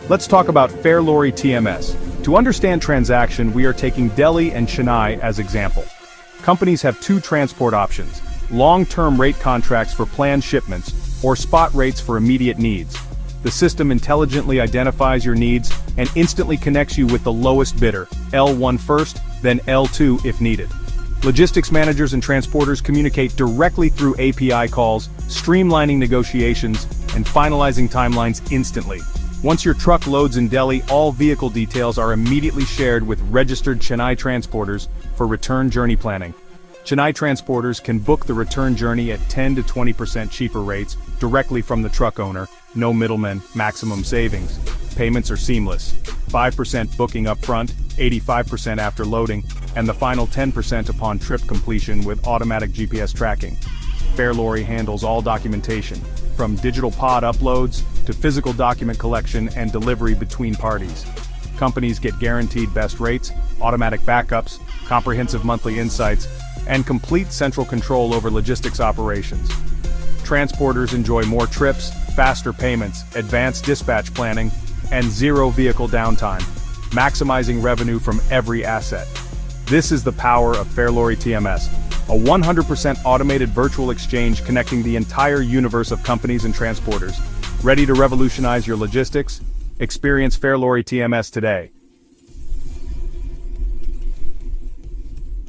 Let's talk about Fairlorry TMS. To understand transaction, we are taking Delhi and Chennai as example. Companies have two transport options: long-term rate contracts for planned shipments, or spot rates for immediate needs. The system intelligently identifies your needs and instantly connects you with the lowest bidder, L1 first, then L2 if needed. Logistics managers and transporters communicate directly through API calls, streamlining negotiations and finalizing timelines instantly. Once your truck loads in Delhi, all vehicle details are immediately shared with registered Chennai transporters for return journey planning. Chennai transporters can book the return journey at 10 to 20% cheaper rates directly from the truck owner, no middlemen, maximum savings. Payments are seamless. 5% booking upfront, 85% after loading, and the final 10% upon trip completion with automatic GPS tracking. Fairlorry handles all documentation, from digital pod uploads to physical document collection and delivery between parties. Companies get guaranteed best rates, automatic backups, comprehensive monthly insights, and complete central control over logistics operations. Transporters enjoy more trips, faster payments, advanced dispatch planning, and zero vehicle downtime, maximizing revenue from every asset. This is the power of Fairlorry TMS, a 100% automated virtual exchange connecting the entire universe of companies and transporters. Ready to revolutionize your logistics? Experience Fairlorry TMS today.